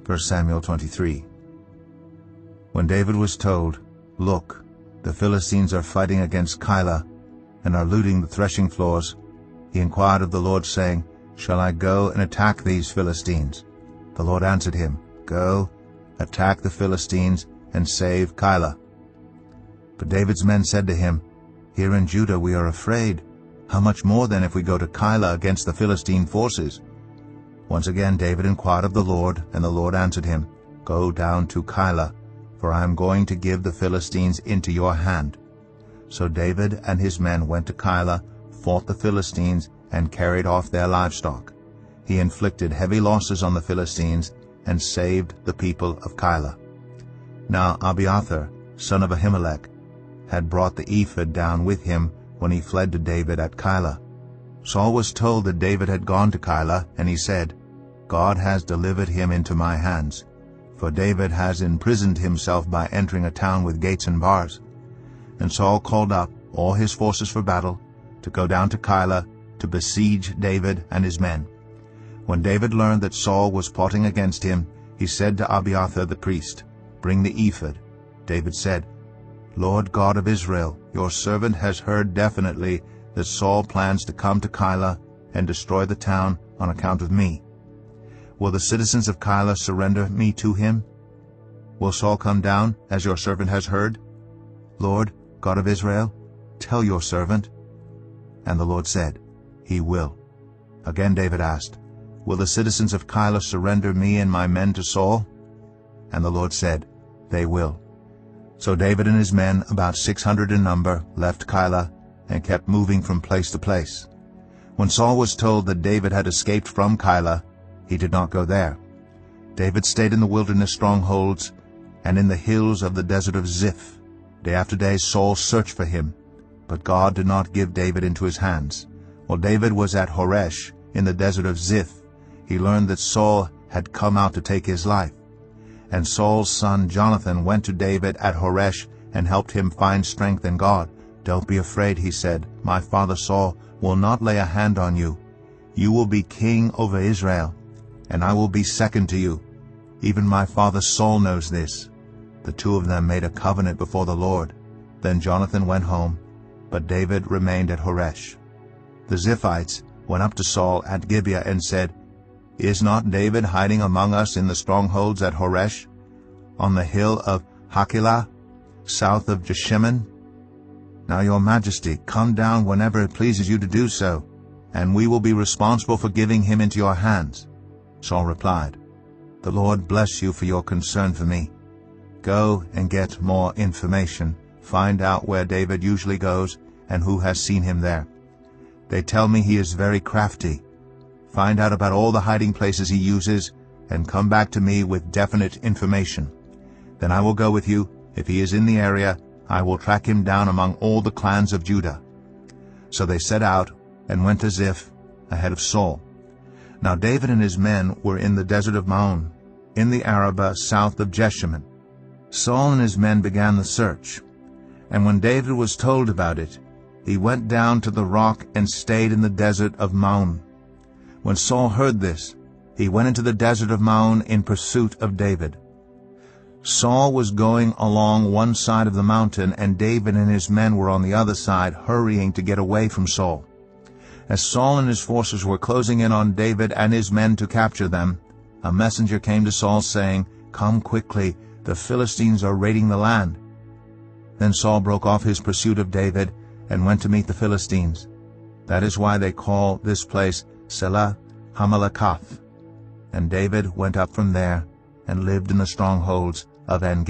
1 Samuel 23. When David was told, "Look, the Philistines are fighting against Keilah, and are looting the threshing floors," he inquired of the Lord, saying, "Shall I go and attack these Philistines?" The Lord answered him, "Go, attack the Philistines, and save Keilah." But David's men said to him, "Here in Judah we are afraid. How much more then if we go to Keilah against the Philistine forces?" Once again David inquired of the Lord, and the Lord answered him, "Go down to Keilah, for I am going to give the Philistines into your hand." So David and his men went to Keilah, fought the Philistines, and carried off their livestock. He inflicted heavy losses on the Philistines, and saved the people of Keilah. Now Abiathar, son of Ahimelech, had brought the ephod down with him when he fled to David at Keilah. Saul was told that David had gone to Keilah, and he said, "God has delivered him into my hands, for David has imprisoned himself by entering a town with gates and bars." And Saul called up all his forces for battle, to go down to Keilah to besiege David and his men. When David learned that Saul was plotting against him, he said to Abiathar the priest, "Bring the ephod." David said, "Lord God of Israel, your servant has heard definitely that Saul plans to come to Keilah and destroy the town on account of me. Will the citizens of Keilah surrender me to him? Will Saul come down, as your servant has heard? Lord God of Israel, tell your servant." And the Lord said, "He will." Again David asked, "Will the citizens of Keilah surrender me and my men to Saul?" And the Lord said, "They will." So David and his men, about 600 in number, left Keilah and kept moving from place to place. When Saul was told that David had escaped from Keilah, he did not go there. David stayed in the wilderness strongholds and in the hills of the desert of Ziph. Day after day Saul searched for him, but God did not give David into his hands. While David was at Horesh in the desert of Ziph, he learned that Saul had come out to take his life. And Saul's son Jonathan went to David at Horesh and helped him find strength in God. "Don't be afraid," he said. "My father Saul will not lay a hand on you. You will be king over Israel, and I will be second to you. Even my father Saul knows this." The two of them made a covenant before the Lord. Then Jonathan went home, but David remained at Horesh. The Ziphites went up to Saul at Gibeah and said, "Is not David hiding among us in the strongholds at Horesh, on the hill of Hachilah, south of Jeshimon? Now your majesty, come down whenever it pleases you to do so, and we will be responsible for giving him into your hands." Saul replied, "The Lord bless you for your concern for me. Go and get more information. Find out where David usually goes and who has seen him there. They tell me he is very crafty. Find out about all the hiding places he uses and come back to me with definite information. Then I will go with you. If he is in the area, I will track him down among all the clans of Judah." So they set out and went to Ziph ahead of Saul. Now David and his men were in the desert of Maon, in the Arabah south of Jeshimon. Saul and his men began the search, and when David was told about it, he went down to the rock and stayed in the desert of Maon. When Saul heard this, he went into the desert of Maon in pursuit of David. Saul was going along one side of the mountain, and David and his men were on the other side, hurrying to get away from Saul. As Saul and his forces were closing in on David and his men to capture them, a messenger came to Saul saying, "Come quickly, the Philistines are raiding the land." Then Saul broke off his pursuit of David and went to meet the Philistines. That is why they call this place Selah Hamalekath. And David went up from there and lived in the strongholds of En-Gedi.